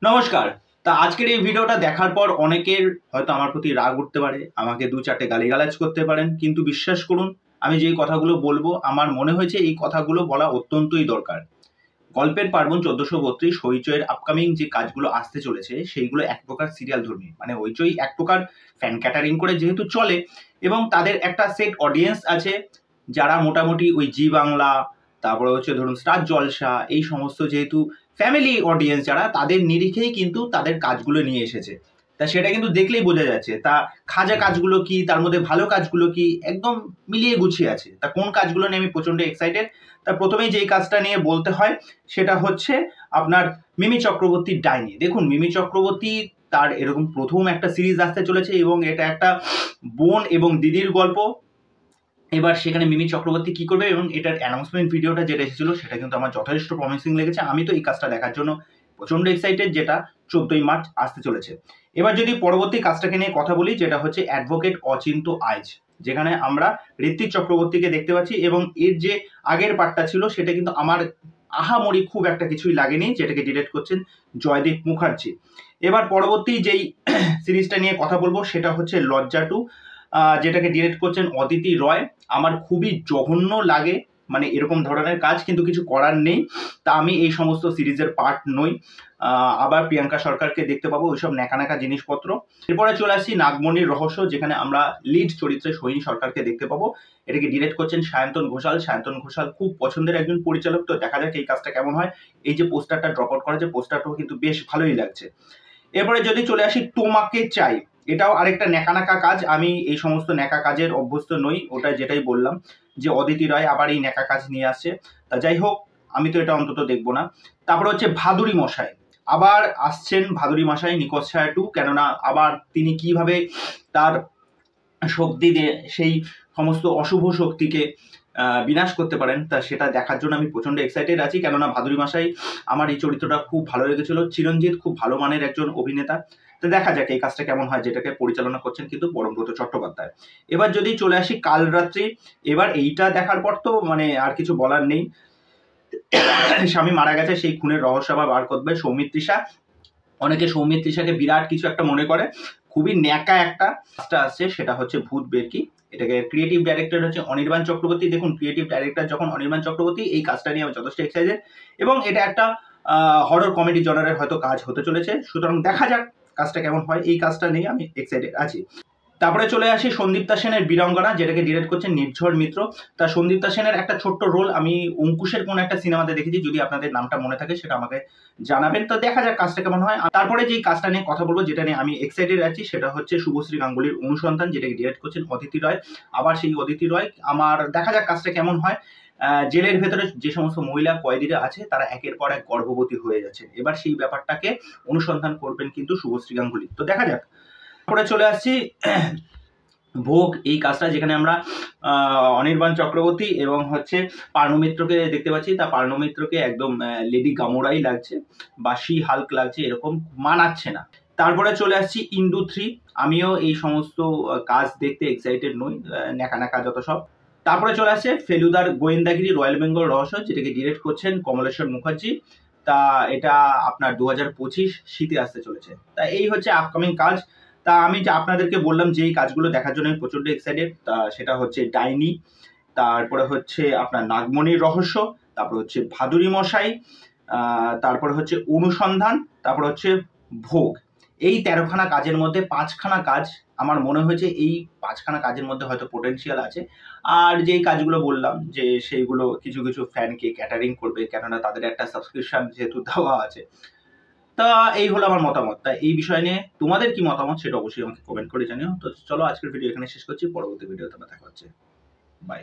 নমস্কার। তা আজকের এই ভিডিওটা দেখার পর অনেকের হয়তো আমার প্রতি রাগ উঠতে পারে, আমাকে ২-৪ টে গালিগালাজ করতে পারেন। কিন্তু বিশ্বাস করুন, আমি যেই কথাগুলো বলবো আমার মনে হয়েছে এই কথাগুলো বলা অত্যন্তই দরকার। গল্পের পার্বণ ১৪৩২ হইচইয়ের আপকামিং যে কাজগুলো আসতে চলেছে সেইগুলো এক প্রকার সিরিয়ালধর্মী। মানে হইচই এক প্রকার ফ্যান ক্যাটারিং করে যেহেতু চলে এবং তাদের একটা সেট অডিয়েন্স আছে যারা মোটামুটি ওই জি বাংলা, তারপরে হচ্ছে ধরুন স্টার জলসা, এই সমস্ত যেহেতু ফ্যামিলি অডিয়েন্স যারা তাদের নিরিখেই কিন্তু তাদের কাজগুলো নিয়ে এসেছে। তা সেটা কিন্তু দেখলেই বোঝা যাচ্ছে। তা খাজা কাজগুলো কি, তার মধ্যে ভালো কাজগুলো কি, একদম মিলিয়ে গুছিয়ে আছে। তা কোন কাজগুলো নিয়ে আমি প্রচন্ড এক্সাইটেড। তা প্রথমেই যেই কাজটা নিয়ে বলতে হয় সেটা হচ্ছে আপনার মিমি চক্রবর্তীর ডাইনি। দেখুন, মিমি চক্রবর্তী তার এরকম প্রথম একটা সিরিজ আসতে চলেছে এবং এটা একটা বোন এবং দিদির গল্প। এবার সেখানে মিমি চক্রবর্তী কি করবে এবং এটার অ্যানাউন্সমেন্ট ভিডিওটা যেটা এসেছিল সেটা কিন্তু আমার যথেষ্ট প্রমিসিং লেগেছে। আমি তো এই কাজটা দেখার জন্য প্রচন্ড এক্সাইটেড, যেটা ১৪ই মার্চ আসতে চলেছে। এবার যদি পরবর্তী কাজটাকে নিয়ে কথা বলি, যেটা হচ্ছে অ্যাডভোকেট অচিন্ত আইচ, যেখানে আমরা ঋত্বিক চক্রবর্তীকে দেখতে পাচ্ছি এবং এর যে আগের পার্টটা ছিল সেটা কিন্তু আমার আহামরি খুব একটা কিছুই লাগেনি, যেটাকে ডিরেক্ট করছেন জয়দীপ মুখার্জি। এবার পরবর্তী যেই সিরিজটা নিয়ে কথা বলবো সেটা হচ্ছে লজ্জা 2, যেটাকে ডিরেক্ট করছেন অদিতি রয়। আমার খুবই জঘন্য লাগে মানে এরকম ধরনের কাজ, কিন্তু কিছু করার নেই। তা আমি এই সমস্ত সিরিজের পার্ট নই। আবার প্রিয়াঙ্কা সরকারকে দেখতে পাবো ওইসব ন্যাকা জিনিসপত্র। এরপরে চলে আসছি নাগমণির রহস্য, যেখানে আমরা লিড চরিত্রে সোহিনী সরকারকে দেখতে পাবো। এটাকে ডিরেক্ট করছেন সায়ন্তন ঘোষাল। সায়ন্তন ঘোষাল খুব পছন্দের একজন পরিচালক, তো দেখা যাক এই কাজটা কেমন হয়। এই যে পোস্টারটা ড্রপ আউট করা, যে পোস্টারটাও কিন্তু বেশ ভালোই লাগছে। এরপরে যদি চলে আসি তোমাকে চাই, এটাও আরেকটা ন্যাকা কাজ। আমি এই সমস্ত ন্যাকা কাজের অভ্যস্ত নই, ওটা যেটাই বললাম যে অদিতি রায় আবার এই ন্যাকা কাজ নিয়ে আসছে। তা যাই হোক, আমি তো এটা অন্তত দেখবো না। তারপরে হচ্ছে ভাদুরী মশাই, আবার আসছেন ভাদুরী মশাই নিকোজ ছায়া 2, কেননা আবার তিনি কিভাবে তার শক্তি দিয়ে সেই সমস্ত অশুভ শক্তিকে বিনাশ করতে পারেন, তা সেটা দেখার জন্য আমি প্রচন্ড এক্সাইটেড আছি। কেননা ভাদুরী মশাই আমার এই চরিত্রটা খুব ভালো লেগেছিল। চিরঞ্জিত খুব ভালো মানের একজন অভিনেতা। তো দেখা যাক এই কাজটা কেমন হয়, যেটাকে পরিচালনা করছেন কিন্তু পরমব্রত চট্টোপাধ্যায়। এবার যদি চলে আসি কাল রাত্রি, এবার এইটা দেখার পর তো মানে আর কিছু বলার নেই। স্বামী মারা গেছে, সেই খুনের রহস্য আবার বার করবে সৌমিত্রিষা। অনেকে সৌমিত্রিষাকে বিরাট কিছু একটা মনে করে, খুবই ন্যাকা একটা কাজটা আসছে, সেটা হচ্ছে ভূত বেরকি। এটাকে ক্রিয়েটিভ ডাইরেক্টর হচ্ছে অনির্বাণ চক্রবর্তী। দেখুন, ক্রিয়েটিভ ডাইরেক্টর যখন অনির্বাণ চক্রবর্তী, এই কাজটা নিয়ে আমি যথেষ্ট এক্সাইটেড এবং এটা একটা হরর কমেডি জনারের হয়তো কাজ হতে চলেছে। সুতরাং দেখা যাক কাজটা কেমন হয়, এই কাজটা নিয়ে আমি এক্সাইটেড আছি। তারপরে চলে আসি সন্দীপ্তা সেনের বীরাঙ্গনা, যেটাকে ডিরেক্ট করছেন নির্ঝর মিত্র। তা সন্দীপ্তা সেনের একটা ছোট্ট রোল আমি অঙ্কুশের কোন একটা সিনেমাতে দেখেছি, যদি আপনাদের নামটা মনে থাকে সেটা আমাকে জানাবেন। তো দেখা যাক কাজটা কেমন হয়। তারপরে যেই কাজটা নিয়ে কথা বলবো, যেটা নিয়ে আমি এক্সাইটেড আছি, সেটা হচ্ছে শুভশ্রী গাঙ্গুলির অনুসন্ধান, যেটাকে ডিরেক্ট করছেন অদিতি রয়। আবার সেই অদিতি রয়, আমার দেখা যাক কাজটা কেমন হয়। জেলের ভেতরে যে সমস্ত মহিলা কয়েদিরা আছে তারা একের পর এক গর্ভবতী হয়ে যাচ্ছে, এবার সেই ব্যাপারটাকে অনুসন্ধান করবেন কিন্তু শুভশ্রী গাঙ্গুলি। তো দেখা যাক। তারপরে চলে আসছি ভোগ, এই কাজটা, যেখানে আমরা অনির্বাণ চক্রবর্তী এবং হচ্ছে পার্ণু মিত্রকে দেখতে পাচ্ছি। তা পার্ণু মিত্রকে একদম লেডি গামোরাই লাগছে বা শি হাল্ক লাগছে, এরকম মানাচ্ছে না। তারপরে চলে আসছি ইন্দু 3, আমিও এই সমস্ত কাজ দেখতে এক্সাইটেড নই, ন্যাকা যত সব। তারপরে চলে আসছে ফেলুদার গোয়েন্দাগিরি রয়্যাল বেঙ্গল রহস্য, যেটাকে ডিরেক্ট করছেন কমলেশ্বর মুখার্জি। তা এটা আপনার ২০২৫ শীতে আসতে চলেছে। তা এই হচ্ছে আপকামিং কাজ। তা আমি যে আপনাদেরকে বললাম যে এই কাজগুলো দেখার জন্য আমি প্রচন্ড এক্সাইটেড, তা সেটা হচ্ছে ডাইনি, তারপরে হচ্ছে আপনার নাগমণির রহস্য, তারপর হচ্ছে ভাদুরী মশাই, তারপরে হচ্ছে অনুসন্ধান, তারপর হচ্ছে ভোগ। এই ১৩খানা কাজের মধ্যে ৫খানা কাজ আমার মনে হয়েছে এই ৫খানা কাজের মধ্যে হয়তো পোটেনশিয়াল আছে। আর যেই কাজগুলো বললাম যে সেইগুলো কিছু ফ্যানকে ক্যাটারিং করবে, কেননা তাদের একটা সাবস্ক্রিপশন যেহেতু দেওয়া আছে। তা এই হলো আমার মতামত। তা এই বিষয় নিয়ে তোমাদের কি মতামত সেটা অবশ্যই আমাকে কমেন্ট করে জানিও। তো চলো আজকের ভিডিও এখানে শেষ করছি, পরবর্তী ভিডিওতে দেখা হচ্ছে। বাই।